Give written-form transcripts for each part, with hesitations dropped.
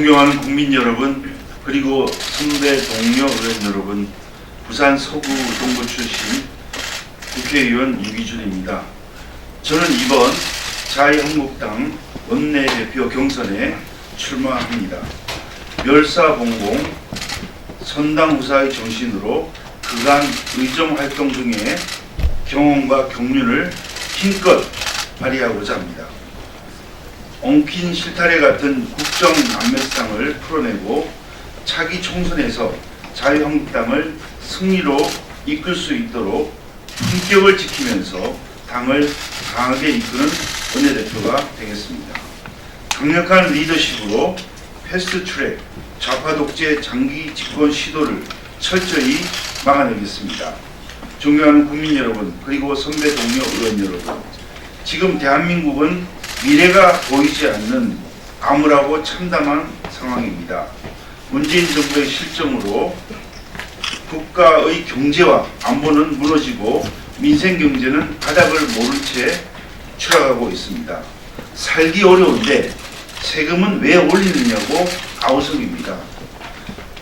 존경하는 국민 여러분, 그리고 선배 동료 의원 여러분, 부산 서구 동구 출신 국회의원 유기준입니다. 저는 이번 자유한국당 원내대표 경선에 출마합니다. 멸사봉공, 선당후사의 정신으로 그간 의정활동 등의 경험과 경륜을 힘껏 발휘하고자 합니다. 엉킨 실타래 같은 국정 난맥상을 풀어내고 차기 총선에서 자유한국당을 승리로 이끌 수 있도록 품격을 지키면서 당을 강하게 이끄는 원내대표가 되겠습니다. 강력한 리더십으로 패스트트랙 좌파 독재 장기 집권 시도를 철저히 막아내겠습니다. 존경하는 국민 여러분, 그리고 선배 동료 의원 여러분, 지금 대한민국은 미래가 보이지 않는 암울하고 참담한 상황입니다. 문재인 정부의 실정으로 국가의 경제와 안보는 무너지고 민생 경제는 바닥을 모른 채 추락하고 있습니다. 살기 어려운데 세금은 왜 올리느냐고 아우성입니다.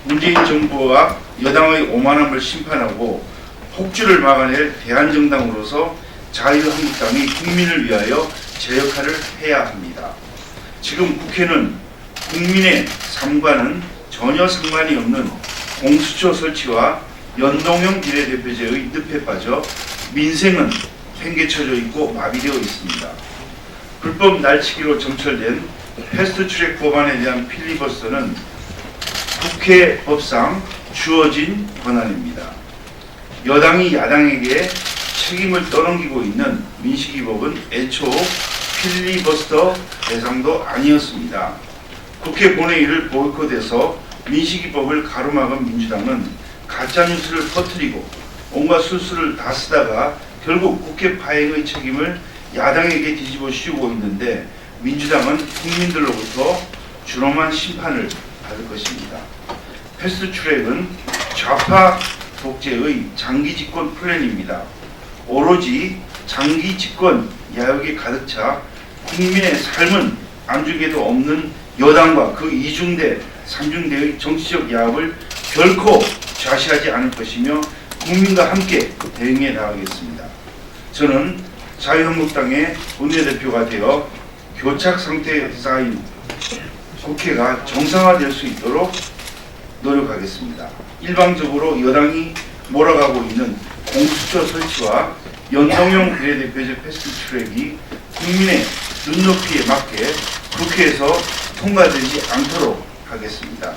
문재인 정부와 여당의 오만함을 심판하고 폭주를 막아낼 대한정당으로서 자유한국당이 국민을 위하여 제 역할을 해야 합니다. 지금 국회는 국민의 삶과는 전혀 상관이 없는 공수처 설치와 연동형 비례대표제의 늪에 빠져 민생은 팽개쳐져 있고 마비되어 있습니다. 불법 날치기로 점철된 패스트트랙 법안에 대한 필리버스터는 국회 법상 주어진 권한입니다. 여당이 야당에게 책임을 떠넘기고 있는 민식이법은 애초 필리버스터 대상도 아니었습니다. 국회 본회의를 보이콧해서 민식이법을 가로막은 민주당은 가짜뉴스를 퍼뜨리고 온갖 술수를 다 쓰다가 결국 국회 파행의 책임을 야당에게 뒤집어 씌우고 있는데 민주당은 국민들로부터 준엄한 심판을 받을 것입니다. 패스트트랙은 좌파 독재의 장기 집권 플랜입니다. 오로지 장기 집권 야욕이 가득 차 국민의 삶은 안중에도 없는 여당과 그 이중대, 삼중대의 정치적 야합을 결코 좌시하지 않을 것이며 국민과 함께 대응해 나가겠습니다. 저는 자유한국당의 원내대표가 되어 교착 상태인 국회가 정상화될 수 있도록 노력하겠습니다. 일방적으로 여당이 몰아가고 있는 공수처 설치와 연동형 비례대표제 패스트트랙이 국민의 눈높이에 맞게 국회에서 통과되지 않도록 하겠습니다.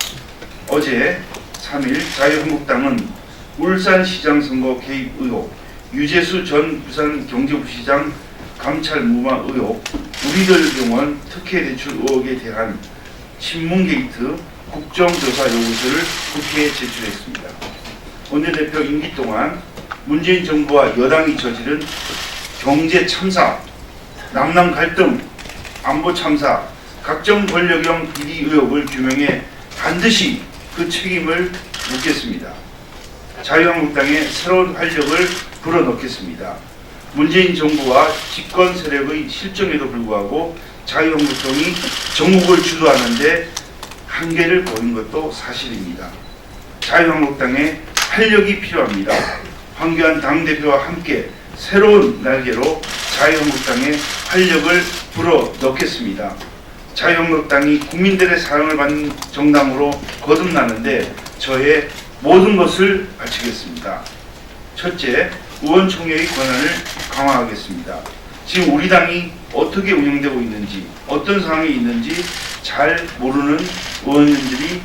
어제 3일 자유한국당은 울산시장 선거 개입 의혹, 유재수 전 부산경제부시장 감찰 무마 의혹, 우리들 병원 특혜 대출 의혹에 대한 친문 게이트 국정조사 요구서를 국회에 제출했습니다. 원내대표 임기 동안 문재인 정부와 여당이 저지른 경제 참사, 남남 갈등, 안보 참사, 각종 권력형 비리 의혹을 규명해 반드시 그 책임을 묻겠습니다. 자유한국당의 새로운 활력을 불어넣겠습니다. 문재인 정부와 집권 세력의 실정에도 불구하고 자유한국당이 전국을 주도하는데 한계를 보인 것도 사실입니다. 자유한국당의 활력이 필요합니다. 황교안 당대표와 함께 새로운 날개로 자유한국당의 활력을 불어넣겠습니다. 자유한국당이 국민들의 사랑을 받는 정당으로 거듭나는데 저의 모든 것을 바치겠습니다. 첫째, 의원총회의 권한을 강화하겠습니다. 지금 우리 당이 어떻게 운영되고 있는지, 어떤 상황에 있는지 잘 모르는 의원님들이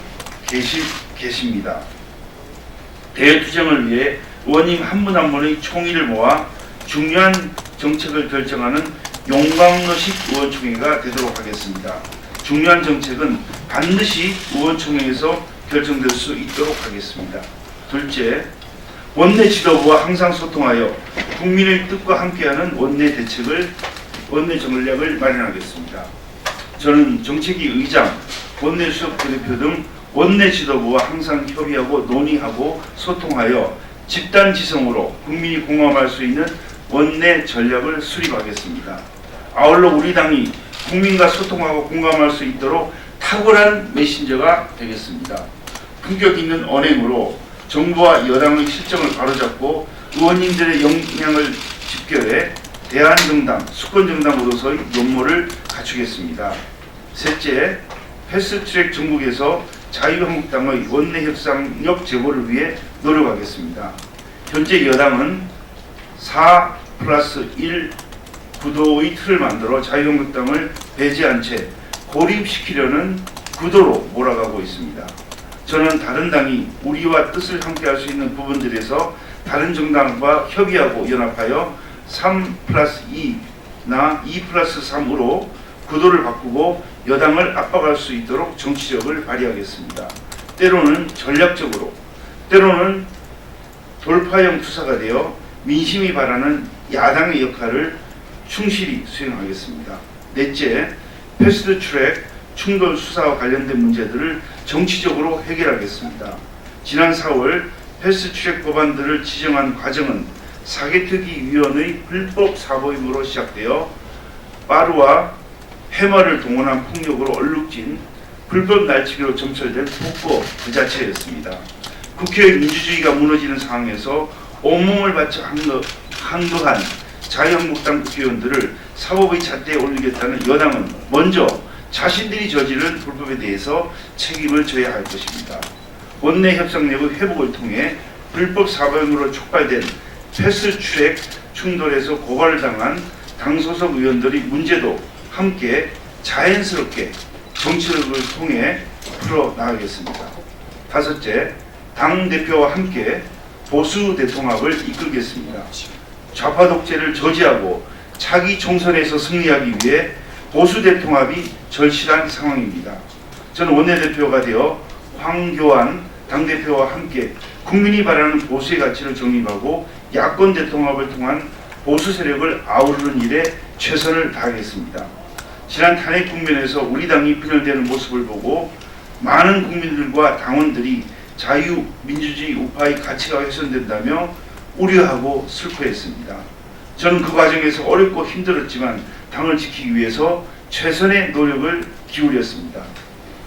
계십니다. 대투쟁을 위해 의원님 한 분 한 분의 총의를 모아 중요한 정책을 결정하는 용광로식 의원총회가 되도록 하겠습니다. 중요한 정책은 반드시 의원총회에서 결정될 수 있도록 하겠습니다. 둘째, 원내 지도부와 항상 소통하여 국민의 뜻과 함께하는 원내 전략을 마련하겠습니다. 저는 정책위 의장, 원내 수석 대표 등 원내 지도부와 항상 협의하고 논의하고 소통하여 집단 지성으로 국민이 공감할 수 있는 원내 전략을 수립하겠습니다. 아울러 우리 당이 국민과 소통하고 공감할 수 있도록 탁월한 메신저가 되겠습니다. 품격 있는 언행으로 정부와 여당의 실정을 바로잡고 의원님들의 역량을 집결해 대한정당, 수권정당으로서의 면모를 갖추겠습니다. 셋째, 패스트트랙 정국에서 자유한국당의 원내협상력 제고를 위해 노력하겠습니다. 현재 여당은 4+1 구도의 틀을 만들어 자유한국당을 배제한 채 고립시키려는 구도로 몰아가고 있습니다. 저는 다른 당이 우리와 뜻을 함께할 수 있는 부분들에서 다른 정당과 협의하고 연합하여 3+2나 2+3으로 구도를 바꾸고 여당을 압박할 수 있도록 정치력을 발휘하겠습니다. 때로는 전략적으로, 때로는 돌파형 투사가 되어 민심이 바라는 야당의 역할을 충실히 수행하겠습니다. 넷째, 패스트트랙 충돌 수사와 관련된 문제들을 정치적으로 해결하겠습니다. 지난 4월 패스트트랙 법안들을 지정한 과정은 사개특위위원의 불법 사보임으로 시작되어 빠르와 해머를 동원한 폭력으로 얼룩진 불법 날치기로 점철된 폭거 그 자체였습니다. 국회의 민주주의가 무너지는 상황에서 온몸을 바쳐 항거한 자유한국당 국회의원들을 사법의 잣대에 올리겠다는 여당은 먼저 자신들이 저지른 불법에 대해서 책임을 져야 할 것입니다. 원내 협상력의 회복을 통해 불법 사보임으로 촉발된 패스트트랙 충돌에서 고발을 당한 당 소속 의원들의 문제도 함께 자연스럽게 정치력을 통해 풀어나가겠습니다. 다섯째, 당대표와 함께 보수 대통합을 이끌겠습니다. 좌파 독재를 저지하고 차기 총선에서 승리하기 위해 보수 대통합이 절실한 상황입니다. 저는 원내대표가 되어 황교안 당대표와 함께 국민이 바라는 보수의 가치를 정립하고 야권 대통합을 통한 보수 세력을 아우르는 일에 최선을 다하겠습니다. 지난 탄핵 국면에서 우리 당이 분열되는 모습을 보고 많은 국민들과 당원들이 자유민주주의 우파의 가치가 훼손된다며 우려하고 슬퍼했습니다. 저는 그 과정에서 어렵고 힘들었지만 당을 지키기 위해서 최선의 노력을 기울였습니다.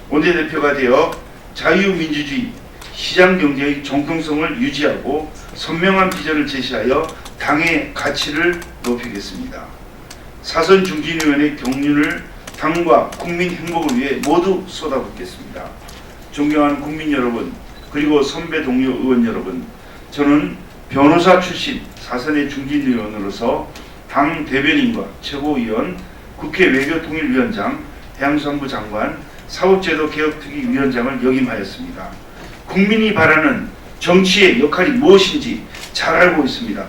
원내대표가 되어 자유민주주의, 시장경제의 정통성을 유지하고 선명한 비전을 제시하여 당의 가치를 높이겠습니다. 사선 중진위원회 경륜을 당과 국민 행복을 위해 모두 쏟아붓겠습니다. 존경하는 국민 여러분, 그리고 선배 동료 의원 여러분, 저는 변호사 출신 사선의 중진위원으로서 당 대변인과 최고위원, 국회 외교통일위원장, 해양수산부 장관, 사법제도 개혁특위위원장을 역임하였습니다. 국민이 바라는 정치의 역할이 무엇인지 잘 알고 있습니다.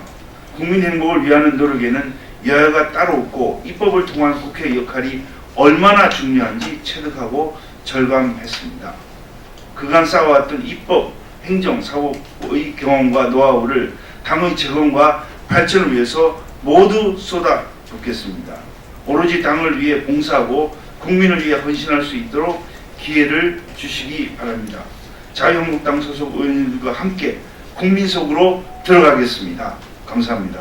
국민 행복을 위하는 노력에는 여야가 따로 없고 입법을 통한 국회의 역할이 얼마나 중요한지 체득하고 절감했습니다. 그간 쌓아왔던 입법, 행정, 사법의 경험과 노하우를 당의 재건과 발전을 위해서 모두 쏟아붓겠습니다. 오로지 당을 위해 봉사하고 국민을 위해 헌신할 수 있도록 기회를 주시기 바랍니다. 자유한국당 소속 의원님들과 함께 국민 속으로 들어가겠습니다. 감사합니다.